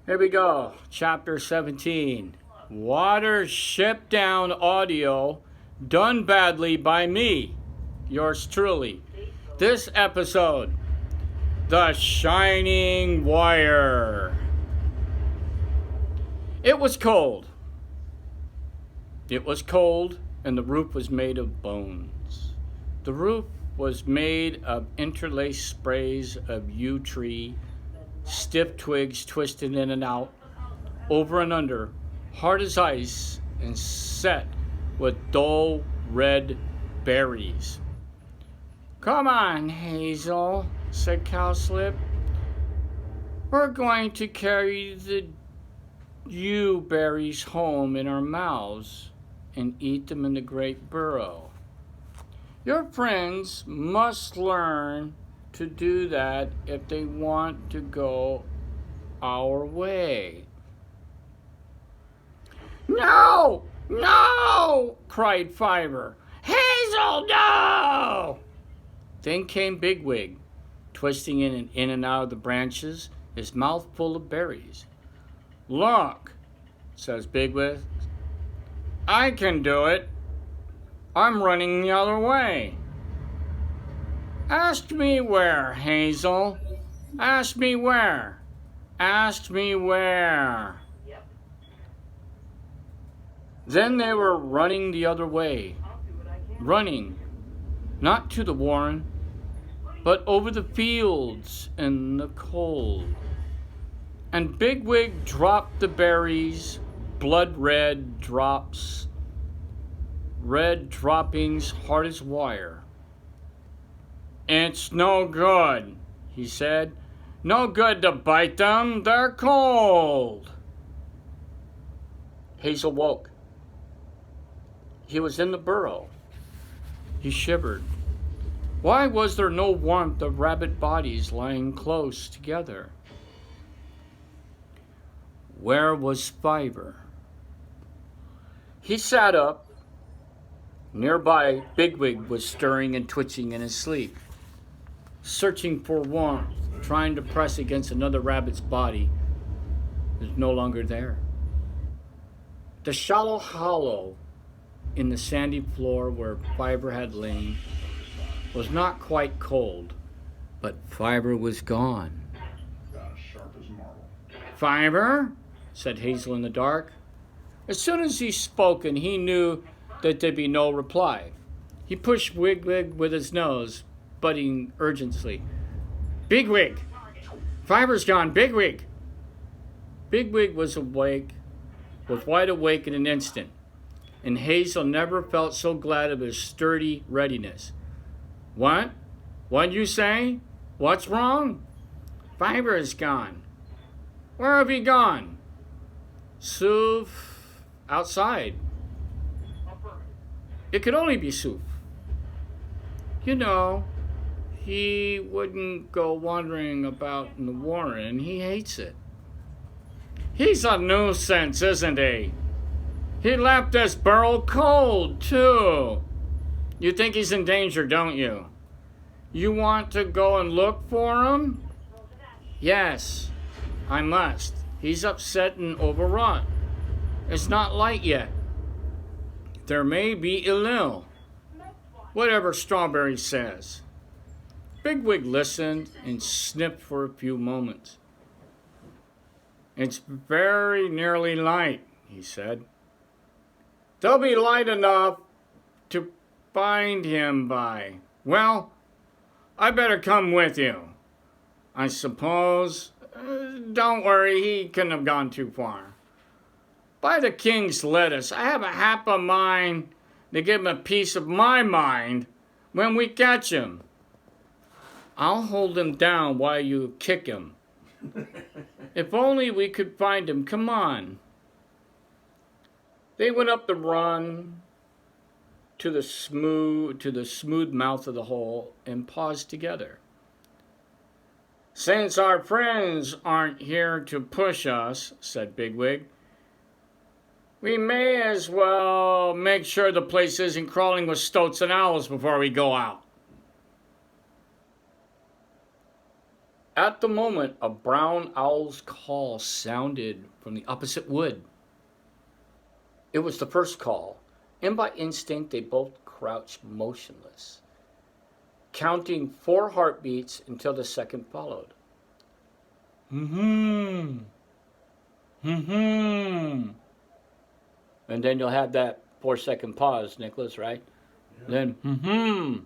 Here we go. Chapter 17. Watership Down Audio, done badly by me, yours truly. This episode, The Shining Wire. It was cold. It was cold, and the roof was made of bones. The roof was made of interlaced sprays of yew tree, stiff twigs twisted in and out, over and under, hard as ice, and set with dull red berries. "Come on, Hazel," said Cowslip. "We're going to carry the yew berries home in our mouths and eat them in the great burrow. Your friends must learn to do that if they want to go our way." "No! No!" cried Fiber. "Hazel, no!" Then came Bigwig, twisting in and out of the branches, his mouth full of berries. "Look," says Bigwig, "I can do it. I'm running the other way." "Ask me where, Hazel. Ask me where. Ask me where." Then they were running the other way. Running, not to the warren, but over the fields in the cold. And Bigwig dropped the berries, blood red drops, red droppings hard as wire. "It's no good," he said. "No good to bite them. They're cold." Hazel woke. He was in the burrow. He shivered. Why was there no warmth of rabbit bodies lying close together? Where was Fiber? He sat up. Nearby, Bigwig was stirring and twitching in his sleep, searching for warmth, trying to press against another rabbit's body. It was no longer there. The shallow hollow in the sandy floor where Fiber had lain was not quite cold, but Fiber was gone. "Fiber," said Hazel in the dark. As soon as he spoke, and he knew that there'd be no reply, he pushed Bigwig with his nose, butting urgently. "Bigwig! Fiber's gone, Bigwig!" Bigwig was wide awake in an instant, and Hazel never felt so glad of his sturdy readiness. "What? What'd you say? What's wrong?" "Fiber is gone." "Where have he gone?" "Soof, outside." It could only be Soof. You know, he wouldn't go wandering about in the warren. He hates it. "He's a nuisance, isn't he? He left this burrow cold, too. You think he's in danger, don't you? You want to go and look for him?" "Yes, I must. He's upset and overwrought. It's not light yet. There may be ill, whatever Strawberry says." Bigwig listened and sniffed for a few moments. "It's very nearly light," he said. "There'll be light enough to find him by. Well, I better come with you, I suppose. Don't worry, he couldn't have gone too far. By the king's lettuce, I have half a mind to give him a piece of my mind when we catch him. I'll hold him down while you kick him. If only we could find him. Come on." They went up the run to the smooth mouth of the hole and paused together. "Since our friends aren't here to push us," said Bigwig, "we may as well make sure the place isn't crawling with stoats and owls before we go out." At the moment, a brown owl's call sounded from the opposite wood. It was the first call, and by instinct they both crouched motionless, counting 4 heartbeats until the second followed. Mm-hmm. Mm-hmm. And then you'll have that 4-second pause, Nicholas, right? Yeah. Then, mm-hmm.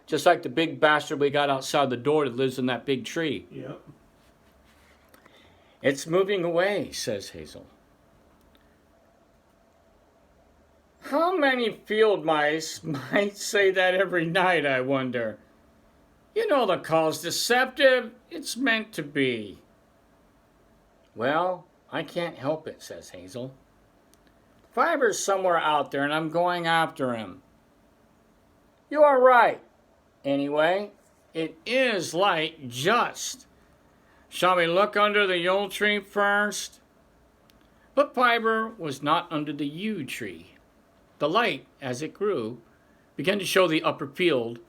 Just like the big bastard we got outside the door that lives in that big tree. Yep. It's moving away, says Hazel. How many field mice might say that every night, I wonder? You know the call's deceptive. It's meant to be. Well, I can't help it, says Hazel. Fiber's somewhere out there and I'm going after him. You are right. Anyway, it is light just. Shall we look under the yew tree first? But Fiber was not under the yew tree. The light, as it grew, began to show the upper field,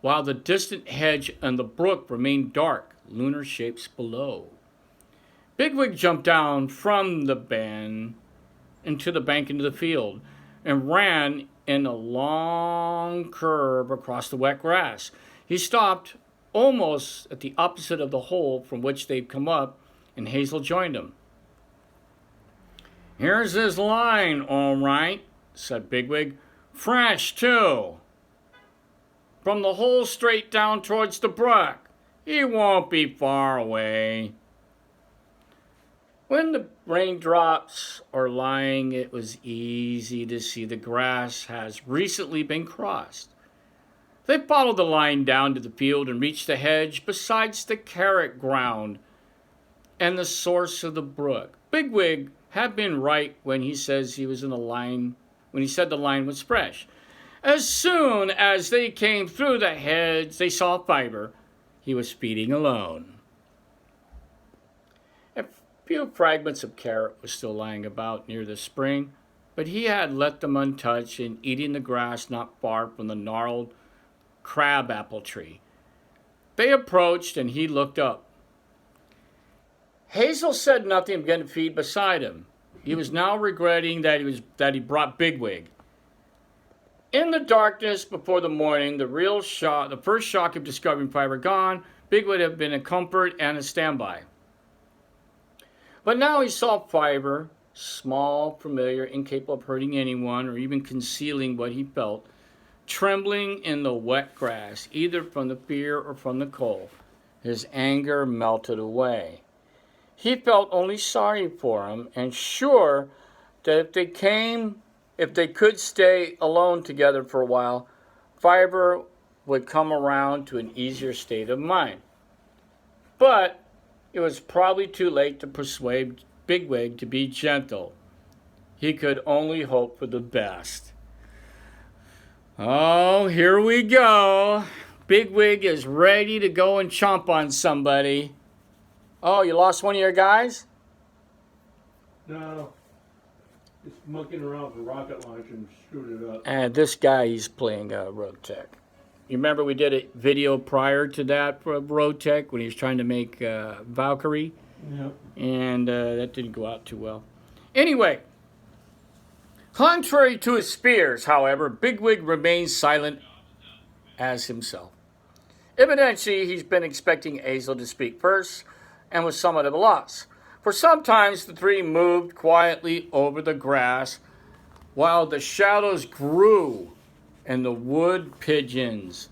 while the distant hedge and the brook remained dark, lunar shapes below. Bigwig jumped down from the bend into the bank into the field and ran in a long curve across the wet grass. He stopped almost at the opposite of the hole from which they'd come up, and Hazel joined him. Here's his line, all right, said Bigwig. Fresh, too. From the hole straight down towards the brook. He won't be far away. When the raindrops are lying, it was easy to see the grass has recently been crossed. They followed the line down to the field and reached the hedge besides the carrot ground and the source of the brook. Bigwig had been right when he says he was in the line, when he said the line was fresh. As soon as they came through the hedge, they saw Fiber. He was feeding alone. A few fragments of carrot were still lying about near the spring, but he had let them untouched and eating the grass not far from the gnarled crabapple tree. They approached, and he looked up. Hazel said nothing and began to feed beside him. He was now regretting that he brought Bigwig. In the darkness before the morning, the first shock of discovering Fiber gone, Bigwig had been a comfort and a standby. But now he saw Fiber, small, familiar, incapable of hurting anyone or even concealing what he felt, trembling in the wet grass, either from the fear or from the cold. His anger melted away. He felt only sorry for him and sure that if they could stay alone together for a while, Fiber would come around to an easier state of mind. But it was probably too late to persuade Bigwig to be gentle. He could only hope for the best. Oh, here we go. Bigwig is ready to go and chomp on somebody. Oh, you lost one of your guys? No. It's monkeying around with a rocket launcher and screwed it up. And this guy, he's playing Road Tech. You remember we did a video prior to that for Road Tech when he was trying to make Valkyrie? Yep. And that didn't go out too well. Anyway, contrary to his fears, however, Bigwig remains silent as himself. Evidently, he's been expecting Hazel to speak first and was somewhat at a loss. For sometimes the three moved quietly over the grass while the shadows grew and the wood pigeons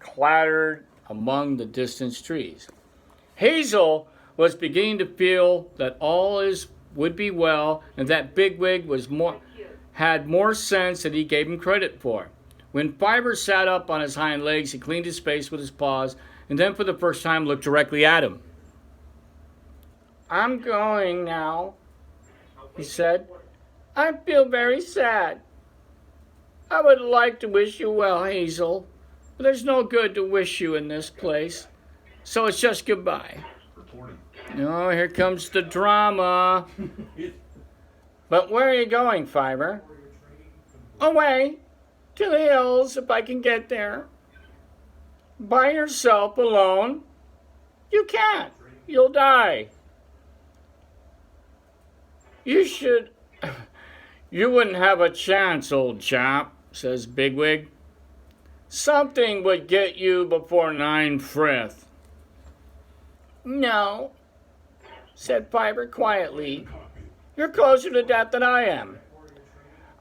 clattered among the distant trees. Hazel was beginning to feel that all would be well and that Bigwig had more sense than he gave him credit for. When Fiber sat up on his hind legs, he cleaned his face with his paws and then for the first time looked directly at him. I'm going now, he said. I feel very sad. I would like to wish you well, Hazel, but there's no good to wish you in this place. So it's just goodbye. Oh, here comes the drama. But where are you going, Fiber? Away to the hills if I can get there. By yourself, alone? You can't. You'll die. You should... You wouldn't have a chance, old chap, says Bigwig. Something would get you before 9 frith. No, said Fiber quietly. You're closer to death than I am.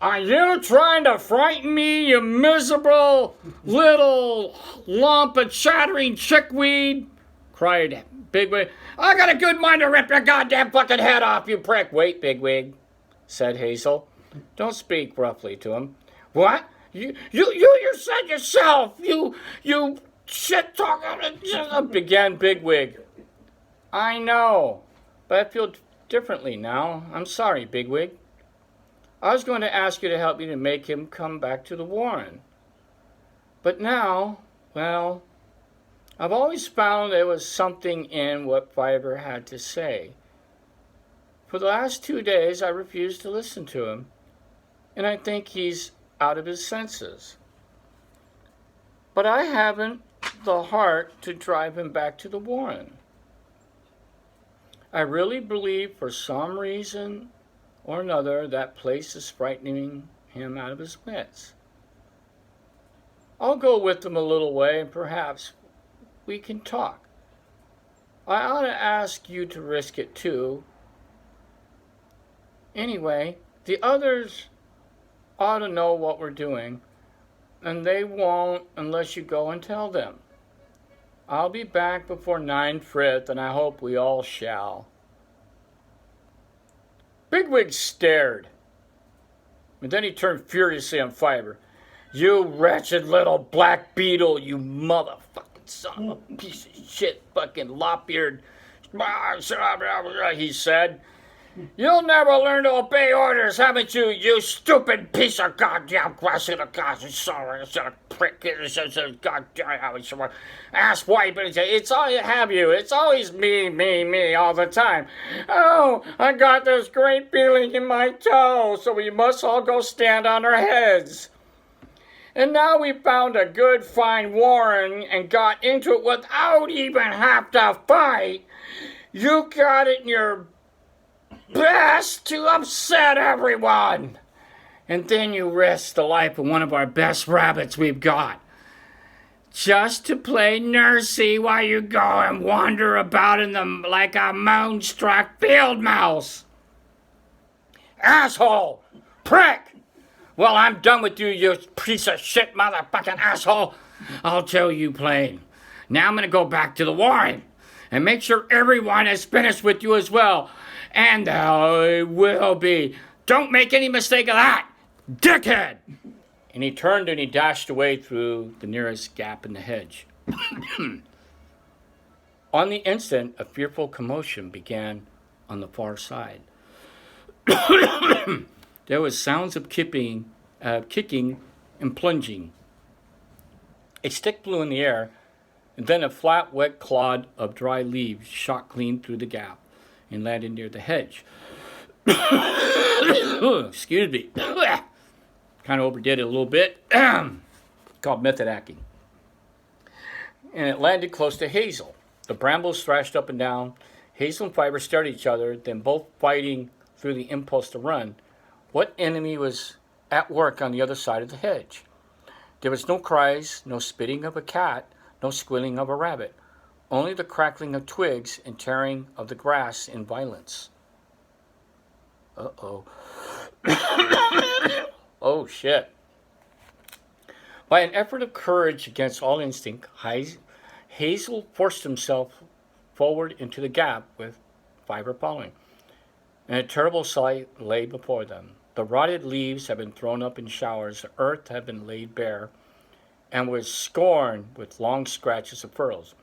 Are you trying to frighten me, you miserable little lump of chattering chickweed? Cried Bigwig. I got a good mind to rip your goddamn fucking head off, you prick. Wait, Bigwig, said Hazel. Don't speak roughly to him. What? You said yourself. You shit talking, began Bigwig. I know, but I feel differently now. I'm sorry, Bigwig. I was going to ask you to help me to make him come back to the Warren. But now, well, I've always found there was something in what Fiber had to say. For the last 2 days, I refused to listen to him, and I think he's out of his senses. But I haven't the heart to drive him back to the Warren. I really believe for some reason or another that place is frightening him out of his wits. I'll go with him a little way and perhaps we can talk. I ought to ask you to risk it too. Anyway, the others ought to know what we're doing, and they won't unless you go and tell them. I'll be back before 9 frith, and I hope we all shall. Bigwig stared, and then he turned furiously on Fiber. You wretched little black beetle, you motherfucking son of a piece of shit, fucking lop-eared, he said. You'll never learn to obey orders, haven't you, you stupid piece of goddamn grass in a prick, goddamn ass white, but it's all you have you. It's always me all the time. Oh, I got this great feeling in my toe, so we must all go stand on our heads. And now we found a good fine warren and got into it without even have to fight. You got it in your best to upset everyone. And then you risk the life of one of our best rabbits we've got. Just to play nursey while you go and wander about in them like a moonstruck field mouse. Asshole! Prick! Well, I'm done with you, you piece of shit motherfucking asshole. I'll tell you plain. Now I'm going to go back to the Warren and make sure everyone is finished with you as well. And they will be. Don't make any mistake of that, dickhead! And he turned and he dashed away through the nearest gap in the hedge. On the instant, a fearful commotion began on the far side. There was sounds of kicking and plunging. A stick flew in the air, and then a flat, wet clod of dry leaves shot clean through the gap and landed near the hedge. Excuse me. Kind of overdid it a little bit. Called method acting. And it landed close to Hazel. The brambles thrashed up and down. Hazel and Fiber stared at each other, then both fighting through the impulse to run. What enemy was at work on the other side of the hedge? There was no cries, no spitting of a cat, no squealing of a rabbit. Only the crackling of twigs and tearing of the grass in violence. Uh-oh. Oh, shit. By an effort of courage against all instinct, Hazel forced himself forward into the gap with Fiber following. And a terrible sight lay before them. The rotted leaves had been thrown up in showers, the earth had been laid bare, and was scored with long scratches of furrows.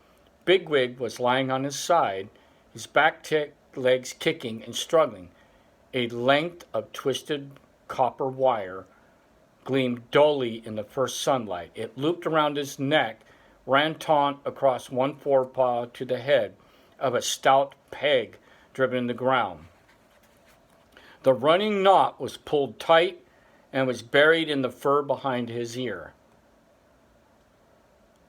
Bigwig was lying on his side, his back legs kicking and struggling. A length of twisted copper wire gleamed dully in the first sunlight. It looped around his neck, ran taut across one forepaw to the head of a stout peg driven in the ground. The running knot was pulled tight and was buried in the fur behind his ear.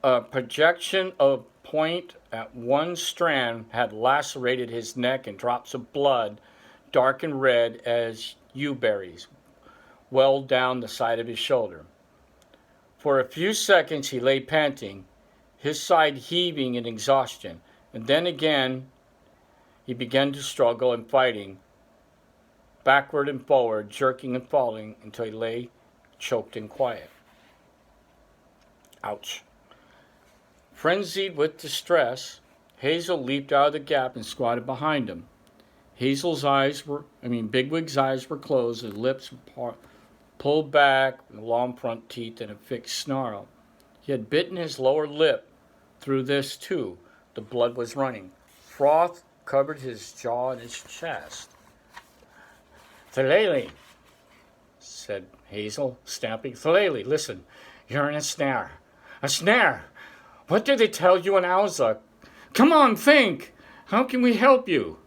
A projection of point at one strand had lacerated his neck, and drops of blood, dark and red as yew berries, welled down the side of his shoulder. For a few seconds he lay panting, his side heaving in exhaustion, and then again he began to struggle and fighting, backward and forward, jerking and falling until he lay choked and quiet. Ouch. Frenzied with distress, Hazel leaped out of the gap and squatted behind him. Bigwig's eyes were closed, his lips were pulled back, with long front teeth and a fixed snarl. He had bitten his lower lip through this too. The blood was running. Froth covered his jaw and his chest. "Thalele," said Hazel, stamping. "Thalele, listen, you're in a snare. A snare! What did they tell you in Alza? Come on, think! How can we help you?"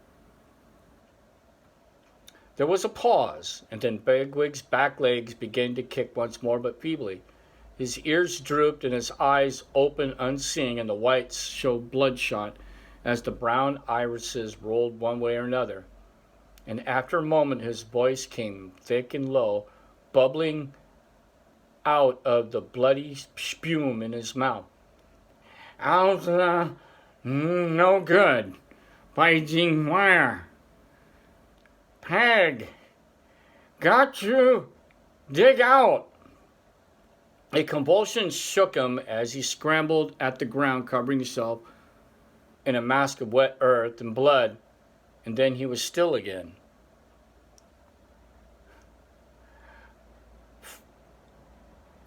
There was a pause, and then Bigwig's back legs began to kick once more, but feebly. His ears drooped and his eyes opened unseeing, and the whites showed bloodshot as the brown irises rolled one way or another. And after a moment his voice came thick and low, bubbling out of the bloody spume in his mouth. "Alza, no good. Biting wire. Peg, got to dig out." A convulsion shook him as he scrambled at the ground, covering himself in a mask of wet earth and blood, and then he was still again.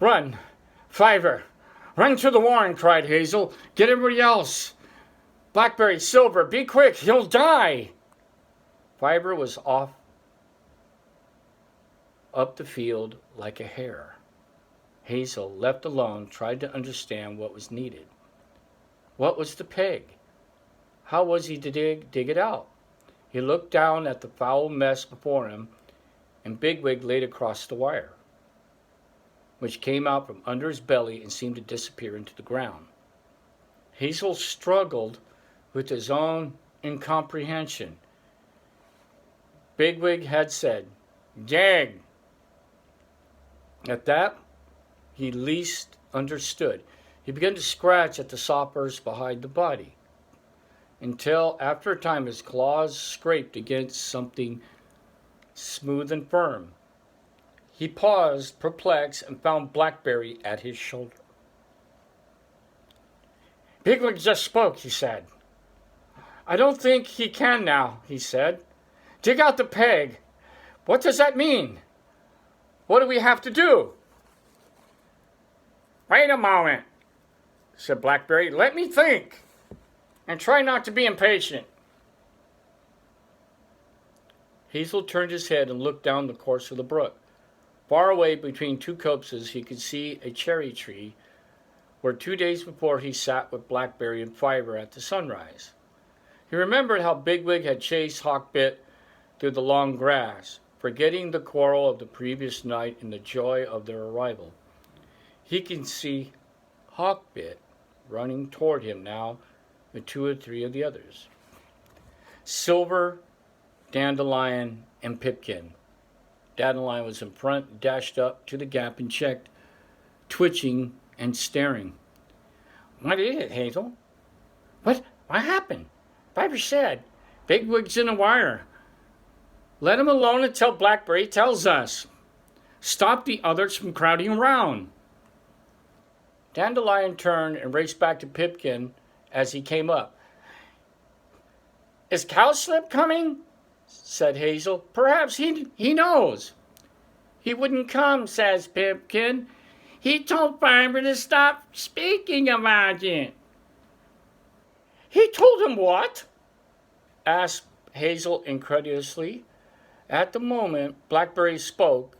"Run, Fiver! Run to the warren!" cried Hazel. "Get everybody else! Blackberry, Silver, be quick! He'll die!" Fiver was off up the field like a hare. Hazel, left alone, tried to understand what was needed. What was the peg? How was he to dig it out? He looked down at the foul mess before him, and Bigwig laid across the wire, which came out from under his belly and seemed to disappear into the ground. Hazel struggled with his own incomprehension. Bigwig had said, "Dig." At that, he least understood. He began to scratch at the soft earth behind the body, until after a time his claws scraped against something smooth and firm. He paused, perplexed, and found Blackberry at his shoulder. "Bigwig just spoke," he said. "I don't think he can now," he said. "Dig out the peg. What does that mean? What do we have to do?" "Wait a moment," said Blackberry. "Let me think, and try not to be impatient." Hazel turned his head and looked down the course of the brook. Far away between two copses he could see a cherry tree where 2 days before he sat with Blackberry and Fiver at the sunrise. He remembered how Bigwig had chased Hawkbit through the long grass, forgetting the quarrel of the previous night in the joy of their arrival. He could see Hawkbit running toward him now with 2 or 3 of the others. Silver, Dandelion, and Pipkin. Dandelion was in front, dashed up to the gap and checked, twitching and staring. "What is it, Hazel?" What happened?" Fiver said, "Bigwig's in the wire. Let him alone until Blackberry tells us. Stop the others from crowding around." Dandelion turned and raced back to Pipkin as he came up. "Is Cowslip coming?" said Hazel. "Perhaps he knows." "He wouldn't come," says Pipkin. "He told Fiver to stop speaking about it." "He told him what?" asked Hazel incredulously. At the moment, Blackberry spoke,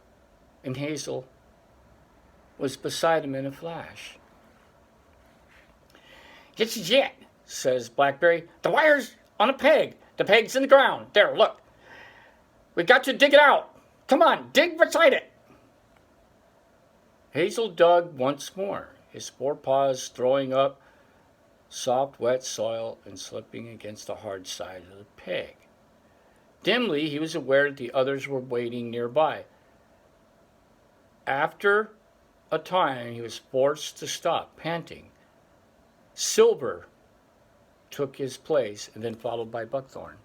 and Hazel was beside him in a flash. "This is it," says Blackberry. "The wire's on a peg. The peg's in the ground. There, look. We've got to dig it out. Come on, dig beside it." Hazel dug once more, his forepaws throwing up soft, wet soil and slipping against the hard side of the peg. Dimly, he was aware that the others were waiting nearby. After a time, he was forced to stop, panting. Silver took his place, and then followed by Buckthorn.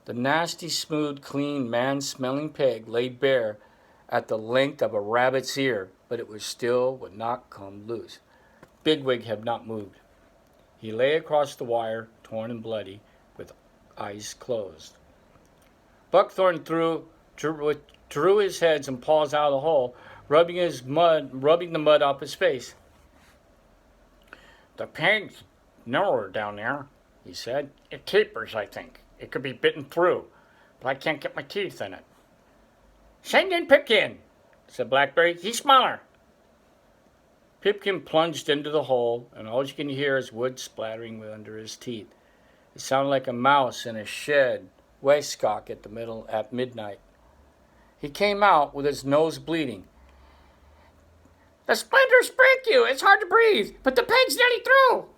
The nasty, smooth, clean, man-smelling peg lay bare at the length of a rabbit's ear, but it would not come loose. Bigwig had not moved. He lay across the wire, torn and bloody, with eyes closed. Buckthorn drew his head and paws out of the hole, rubbing the mud off his face. "The peg's narrower down there," he said. "It tapers, I think. It could be bitten through, but I can't get my teeth in it." "Send in Pipkin," said Blackberry. "He's smaller." Pipkin plunged into the hole, and all you can hear is wood splattering under his teeth. It sounded like a mouse in a shed waistcock at midnight. He came out with his nose bleeding. "The splinters break you. It's hard to breathe, but the peg's nearly through."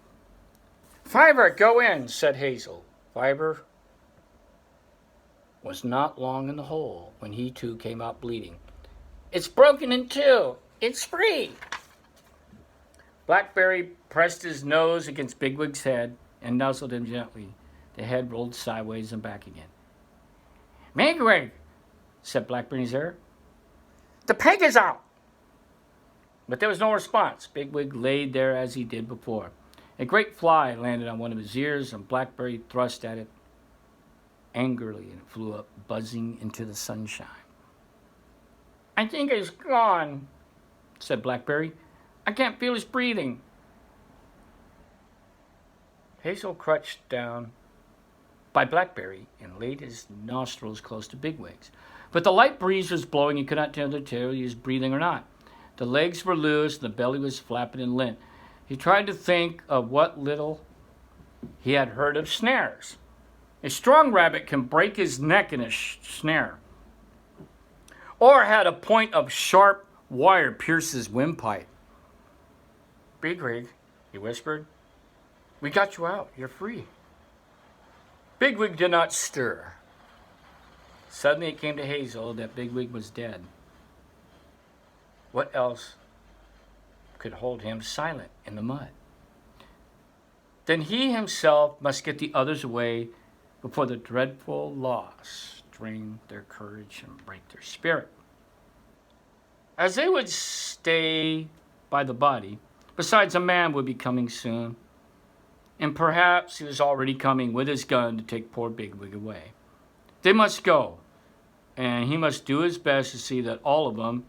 "Fiver, go in," said Hazel. Fiver was not long in the hole when he too came out bleeding. "It's broken in two. It's free." Blackberry pressed his nose against Bigwig's head and nuzzled him gently. The head rolled sideways and back again. "Bigwig," said Blackberry in his ear, "the peg is out." But there was no response. Bigwig lay there as he did before. A great fly landed on one of his ears, and Blackberry thrust at it angrily, and it flew up, buzzing into the sunshine. "I think it's gone," said Blackberry. "I can't feel his breathing." Hazel crouched down by Blackberry and laid his nostrils close to Bigwig's. But the light breeze was blowing, and could not tell if he was breathing or not. The legs were loose, and the belly was flapping and limp. He tried to think of what little he had heard of snares. A strong rabbit can break his neck in a snare, or had a point of sharp wire pierce his windpipe. "Bigwig," he whispered, "we got you out. You're free." Bigwig did not stir. Suddenly it came to Hazel that Bigwig was dead. What else could hold him silent in the mud? Then he himself must get the others away before the dreadful loss drain their courage and break their spirit. As they would stay by the body, besides, a man would be coming soon, and perhaps he was already coming with his gun to take poor Bigwig away. They must go, and he must do his best to see that all of them,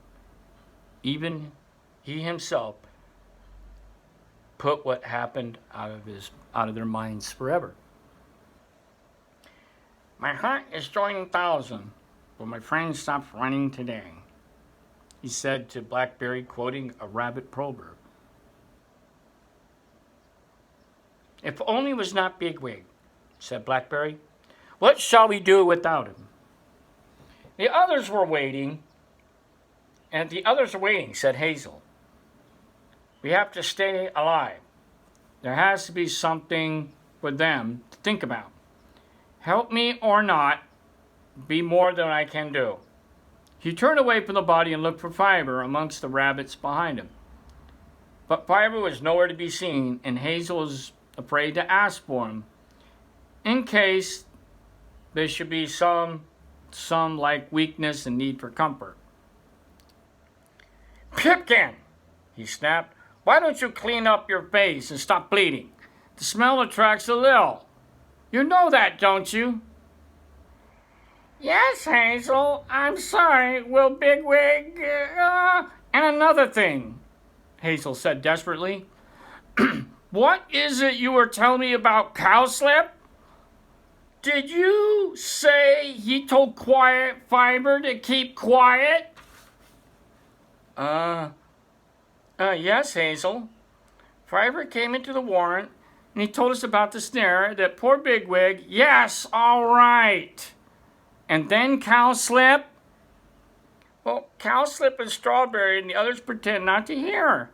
even he himself, put what happened out of their minds forever. "My heart is joining 1,000, but my friend stopped running today," he said to Blackberry, quoting a rabbit proverb. "If only it was not Bigwig," said Blackberry. "What shall we do without him?" The others were waiting, said Hazel. "We have to stay alive. There has to be something for them to think about. Help me or not, be more than I can do." He turned away from the body and looked for Fiver amongst the rabbits behind him. But Fiver was nowhere to be seen, and Hazel was afraid to ask for him, in case there should be some like weakness and need for comfort. "Pipkin," he snapped, "why don't you clean up your face and stop bleeding? The smell attracts the ill. You know that, don't you?" "Yes, Hazel, I'm sorry. Will Bigwig, And another thing," Hazel said desperately. "What is it you were telling me about Cowslip? Did you say he told Fiver to keep quiet?" Yes, Hazel. Fiver came into the warrant, and he told us about the snare, that poor Bigwig..." "Yes, all right. And then Cowslip?" "Well, Cowslip and Strawberry and the others pretend not to hear.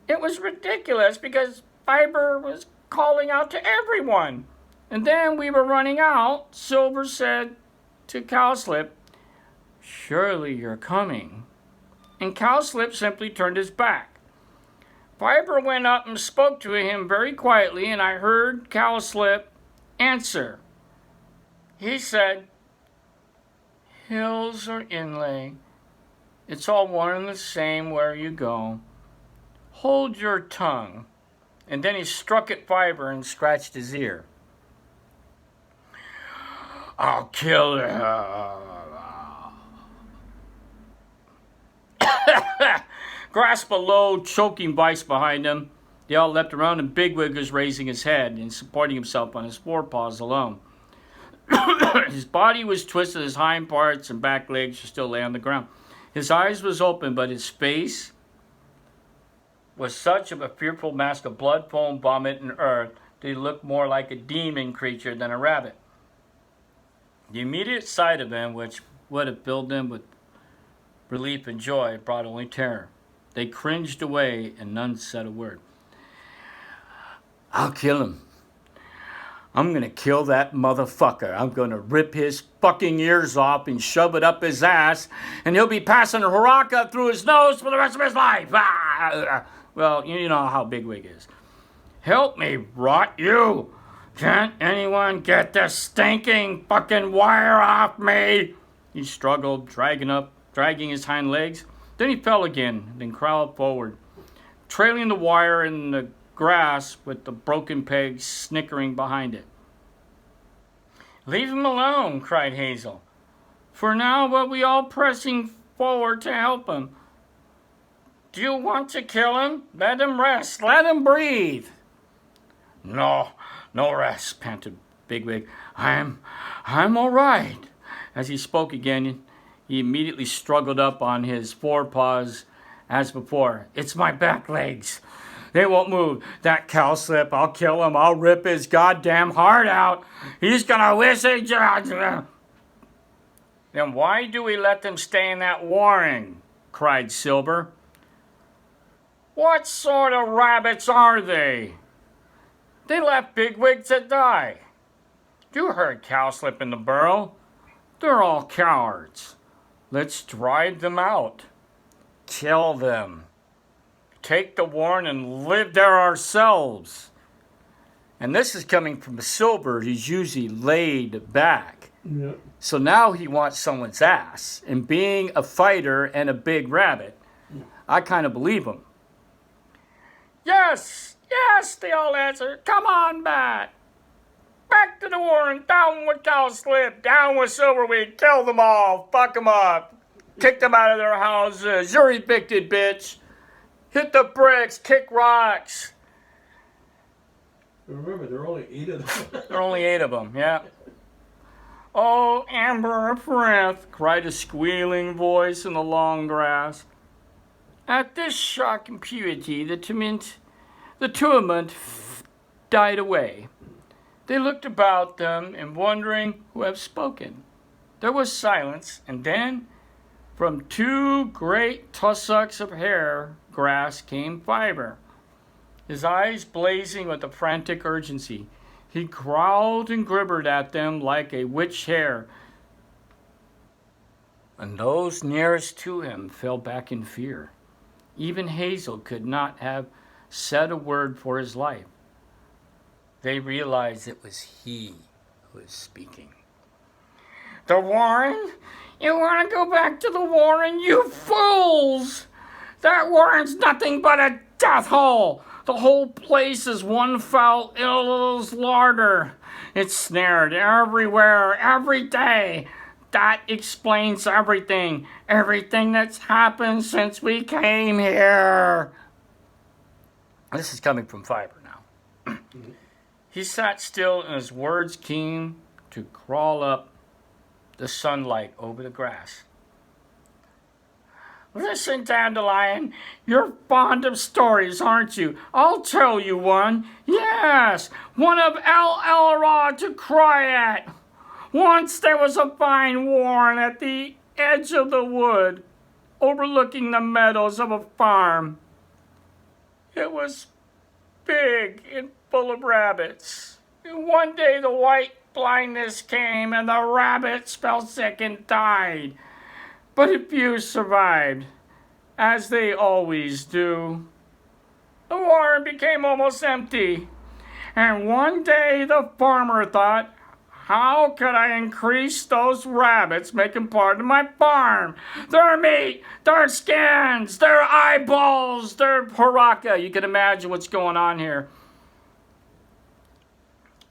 It was ridiculous because Fiber was calling out to everyone. And then we were running out. Silver said to Cowslip, "Surely you're coming." And Cowslip simply turned his back. Fiber went up and spoke to him very quietly, and I heard Cowslip answer. He said, "Hills or inlay, it's all one and the same where you go. Hold your tongue." And then he struck at Fiber and scratched his ear. "I'll kill her." Grasped a low, choking voice behind him. They all leapt around, and Bigwig was raising his head and supporting himself on his forepaws alone. His body was twisted, his hind parts and back legs were still lay on the ground. His eyes was open, but his face was such of a fearful mask of blood, foam, vomit, and earth that he looked more like a demon creature than a rabbit. The immediate sight of him, which would have filled them with relief and joy, brought only terror. They cringed away, and none said a word. "I'll kill him. I'm going to kill that motherfucker. I'm going to rip his fucking ears off and shove it up his ass, and he'll be passing a haraka through his nose for the rest of his life." Well, you know how Bigwig is. "Help me, rot you. Can't anyone get this stinking fucking wire off me?" He struggled, dragging his hind legs. Then he fell again, then crawled forward, trailing the wire in the grass with the broken peg snickering behind it. "Leave him alone," cried Hazel. "For now, but we all pressing forward to help him. Do you want to kill him? Let him rest. Let him breathe." No rest," panted Bigwig. I'm all right." As he spoke again, he immediately struggled up on his forepaws as before. "It's my back legs. They won't move. That Cowslip, I'll kill him. I'll rip his goddamn heart out. He's gonna wish he..." "Then why do we let them stay in that warren?" cried Silver. "What sort of rabbits are they? They left Bigwig to die. You heard Cowslip in the burrow. They're all cowards. Let's drive them out. Kill them. Take the warren and live there ourselves." And this is coming from Silver, who's usually laid back. Yeah. So now he wants someone's ass. And being a fighter and a big rabbit, I kind of believe him. Yes, they all answered. "Come on back. Back to the warren. Down with Cowslip. Down with Silverweed. Kill them all. Fuck them up. Kick them out of their houses. You're evicted, bitch. Hit the bricks. Kick rocks." Remember, there are only 8 of them. There are only 8 of them, yeah. "Oh, Amber of breath," cried a squealing voice in the long grass. At this shock and purity, the tumult died away. They looked about them and wondering who had spoken. There was silence, and then from 2 great tussocks of hair grass came Fiber, his eyes blazing with a frantic urgency. He growled and gibbered at them like a witch hare, and those nearest to him fell back in fear. Even Hazel could not have said a word for his life. They realized it was he who was speaking. "The warren? You want to go back to the warren, you fools? That warren's nothing but a death hole. The whole place is one foul ill's larder. It's snared everywhere, every day. That explains everything. Everything that's happened since we came here." This is coming from Fiber now. He sat still, and his words came to crawl up the sunlight over the grass. "Listen, Dandelion, you're fond of stories, aren't you? I'll tell you one. Yes, one of El Elrod to cry at. Once there was a fine warren at the edge of the wood, overlooking the meadows of a farm. It was big and full of rabbits. And one day the white blindness came and the rabbits fell sick and died. But a few survived, as they always do. The warren became almost empty. And one day the farmer thought, how could I increase those rabbits making part of my farm? Their meat, their skins, their eyeballs, their haraka. You can imagine what's going on here.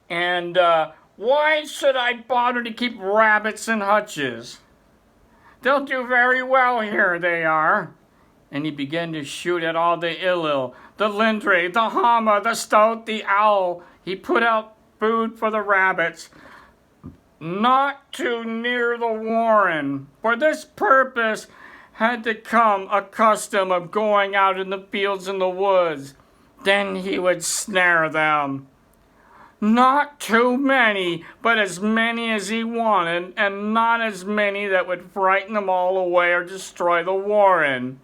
And why should I bother to keep rabbits in hutches? They'll do very well here, they are. And he began to shoot at all the illil, the lindre, the hama, the stoat, the owl. He put out food for the rabbits, not too near the warren. For this purpose had to come a custom of going out in the fields and the woods. Then he would snare them. Not too many, but as many as he wanted, and not as many that would frighten them all away or destroy the warren.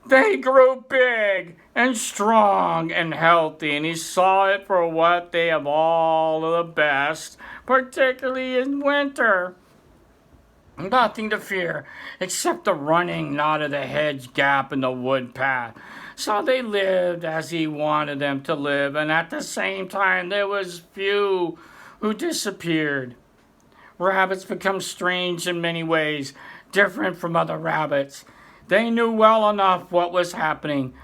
They grew big and strong and healthy, and he saw it for what they have all of the best, particularly in winter. Nothing to fear except the running out of the hedge gap in the wood path. So they lived as he wanted them to live, and at the same time there was few who disappeared. Rabbits become strange in many ways, different from other rabbits. They knew well enough what was happening,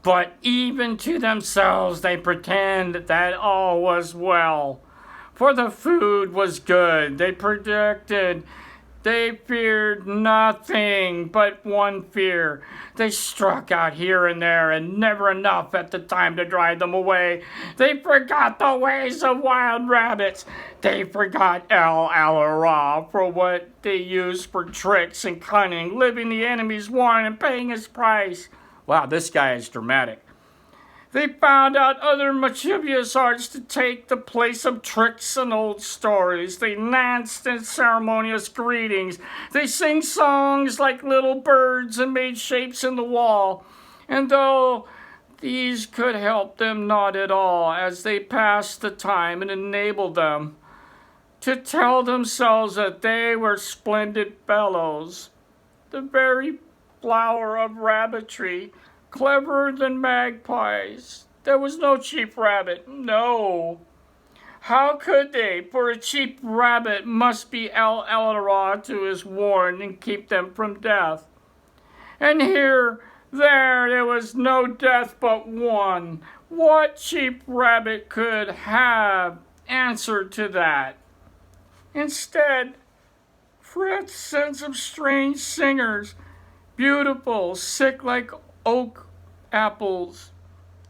but even to themselves they pretend that all was well. For the food was good, they predicted. They feared nothing but one fear. They struck out here and there, and never enough at the time to drive them away. They forgot the ways of wild rabbits. They forgot El-Al-Ra for what they used for tricks and cunning, living the enemy's warren and paying his price. Wow, this guy is dramatic. They found out other mischievous arts to take the place of tricks and old stories. They danced in ceremonious greetings. They sing songs like little birds and made shapes in the wall. And though these could help them not at all, as they passed the time and enabled them to tell themselves that they were splendid fellows, the very flower of rabbitry, cleverer than magpies. There was no cheap rabbit, no. How could they? For a cheap rabbit must be El-Ra to his warren and keep them from death. And here, there was no death but one. What cheap rabbit could have answered to that? Instead, Fritz sent some strange singers, beautiful, sick like oak apples,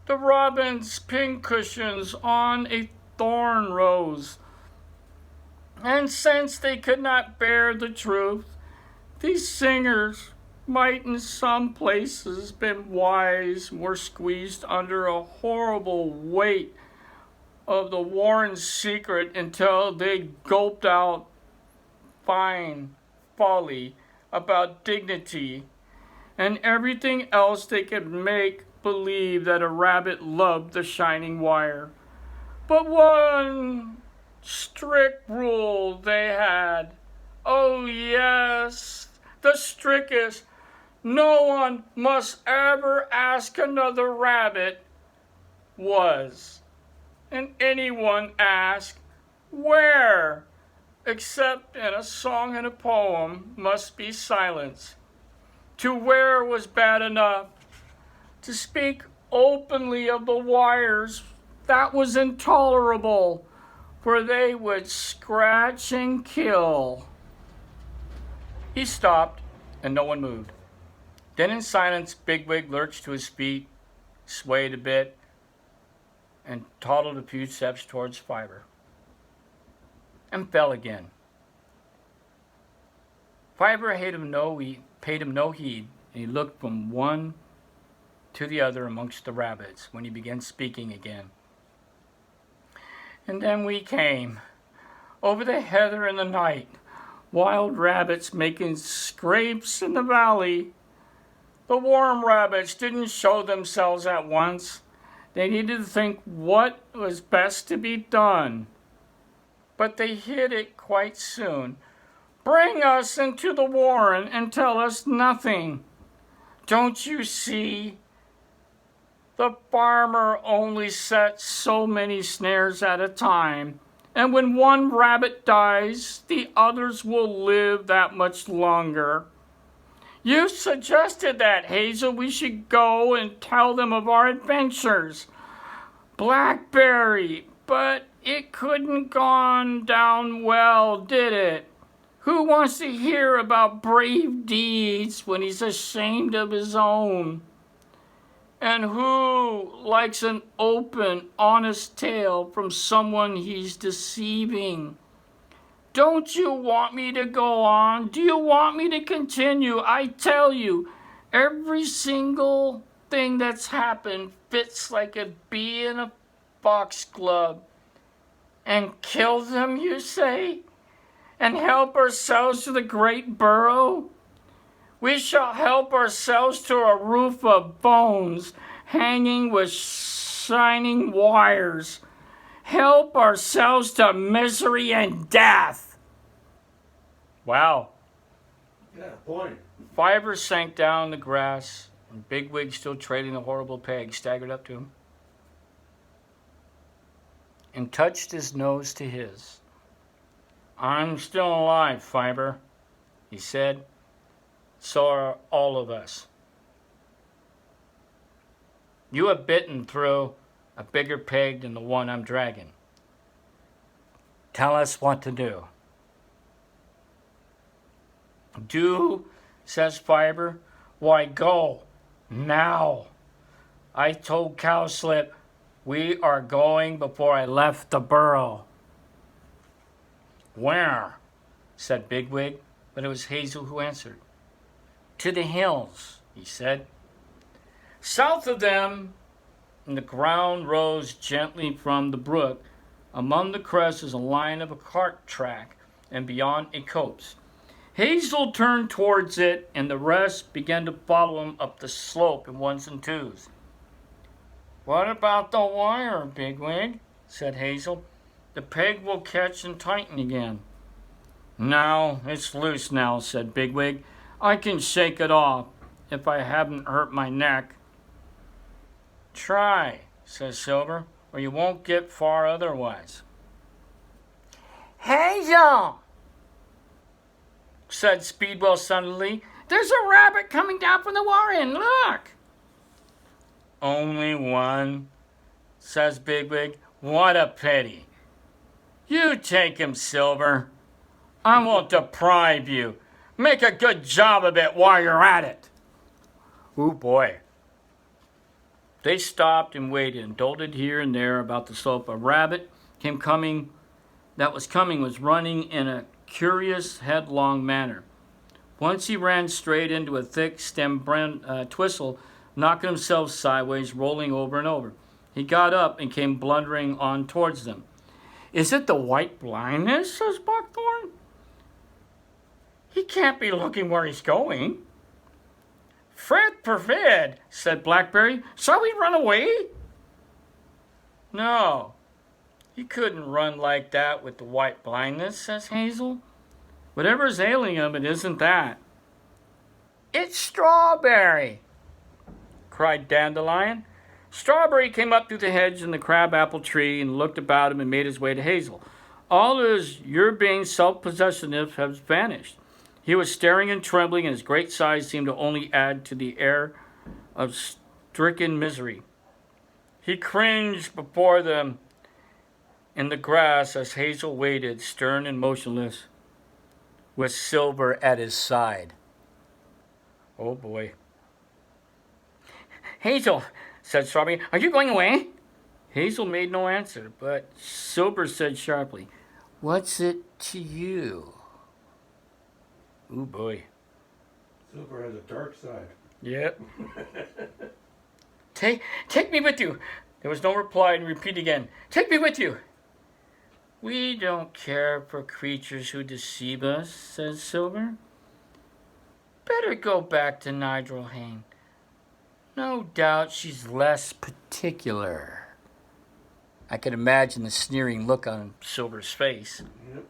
the robin's pincushions on a thorn rose. And since they could not bear the truth, these singers might in some places been wise, were squeezed under a horrible weight of the warren's secret until they gulped out fine folly about dignity and everything else they could make believe that a rabbit loved the shining wire. But one strict rule they had. Oh yes, the strictest. No one must ever ask another rabbit was. And anyone asked where, except in a song and a poem, must be silence. To wear was bad enough. To speak openly of the wires, that was intolerable, for they would scratch and kill. He stopped, and no one moved. Then in silence, Bigwig lurched to his feet, swayed a bit, and toddled a few steps towards Fiber, and fell again. Fiber paid him no heed, and he looked from one to the other amongst the rabbits when he began speaking again. And then we came, over the heather in the night, wild rabbits making scrapes in the valley. The warm rabbits didn't show themselves at once. They needed to think what was best to be done. But they hit it quite soon. Bring us into the warren and tell us nothing. Don't you see? The farmer only sets so many snares at a time, and when one rabbit dies, the others will live that much longer. You suggested that, Hazel, we should go and tell them of our adventures. Blackberry, but it couldn't gone down well, did it? Who wants to hear about brave deeds when he's ashamed of his own? And who likes an open, honest tale from someone he's deceiving? Don't you want me to go on? Do you want me to continue? I tell you, every single thing that's happened fits like a bee in a foxglove. And kill them, you say? And help ourselves to the great burrow? We shall help ourselves to a roof of bones hanging with shining wires. Help ourselves to misery and death. Wow. Yeah, point. Fiver sank down in the grass, and Bigwig, still trailing the horrible peg, staggered up to him and touched his nose to his. I'm still alive, Fiver, he said. So are all of us. You have bitten through a bigger peg than the one I'm dragging. Tell us what to do. Do, says Fiber. Why, go, now. I told Cowslip we are going before I left the burrow. Where? Said Bigwig, but it was Hazel who answered. To the hills, he said. South of them, the ground rose gently from the brook. Among the crests is a line of a cart track, and beyond a copse. Hazel turned towards it, and the rest began to follow him up the slope in ones and twos. What about the wire, Bigwig? Said Hazel. The peg will catch and tighten again. No, it's loose now, said Bigwig. I can shake it off if I haven't hurt my neck. Try, says Silver, or you won't get far otherwise. Hazel, said Speedwell suddenly. There's a rabbit coming down from the warren, look. Only one, says Bigwig. What a pity. You take him, Silver. I won't deprive you. Make a good job of it while you're at it. Ooh, boy. They stopped and waited and dolted here and there about the slope. A rabbit was running in a curious, headlong manner. Once he ran straight into a thick-stemmed twistle, knocking himself sideways, rolling over and over. He got up and came blundering on towards them. Is it the white blindness, says Buckthorn. He can't be looking where he's going. Fred forbid, said Blackberry. Shall we run away? No, he couldn't run like that with the white blindness, says Hazel. Whatever's ailing him, it isn't that. It's Strawberry, cried Dandelion. Strawberry came up through the hedge in the crab-apple tree and looked about him and made his way to Hazel. All his urbane self-possessiveness has vanished. He was staring and trembling, and his great size seemed to only add to the air of stricken misery. He cringed before them in the grass as Hazel waited, stern and motionless, with Silver at his side. Oh, boy. Hazel, said Strawberry, are you going away? Hazel made no answer, but Silver said sharply, what's it to you? Ooh, boy. Silver has a dark side. Yep. Take me with you. There was no reply, and repeat again. Take me with you. We don't care for creatures who deceive us, says Silver. Better go back to Nigel Hayne. No doubt she's less particular. I could imagine the sneering look on Silver's face. Yep.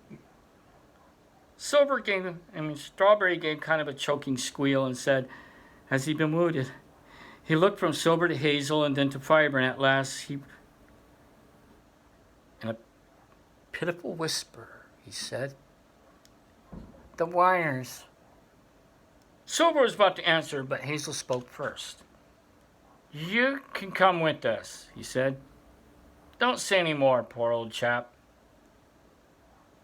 Strawberry gave kind of a choking squeal and said, "Has he been wounded?" He looked from Silver to Hazel and then to Fiber, and at last in a pitiful whisper, he said, "The wires." Silver was about to answer, but Hazel spoke first. "You can come with us," he said. "Don't say any more, poor old chap."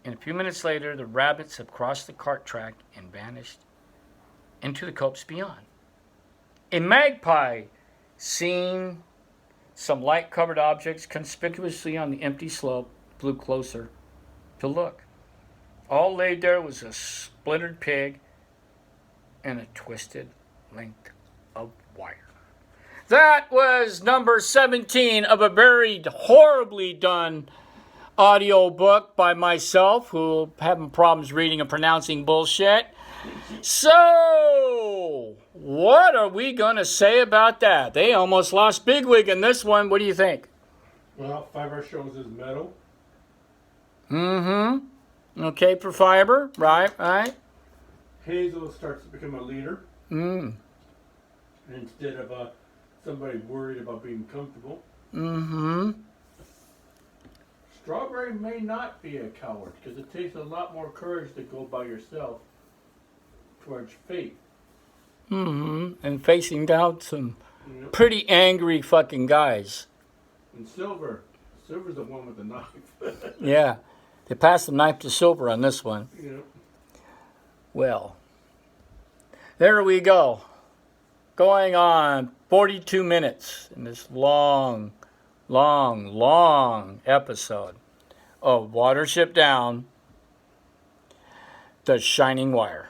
And a few minutes later, the rabbits had crossed the cart track and vanished into the copse beyond. A magpie, seeing some light-covered objects conspicuously on the empty slope, flew closer to look. All laid there was a splintered pig and a twisted length of wire. That was number 17 of a very horribly done audio book by myself, who having problems reading and pronouncing bullshit. So, what are we going to say about that? They almost lost Bigwig in this one. What do you think? Well, Fiber shows his medal. Mm-hmm. Okay, for Fiber. Right. Hazel starts to become a leader. Instead of somebody worried about being comfortable. Mm-hmm. Strawberry may not be a coward, because it takes a lot more courage to go by yourself towards fate. Mm-hmm. And facing down some pretty angry fucking guys. And Silver's the one with the knife. Yeah. They passed the knife to Silver on this one. Yep. Well, there we go. Going on 42 minutes in this long episode of Watership Down, The Shining Wire.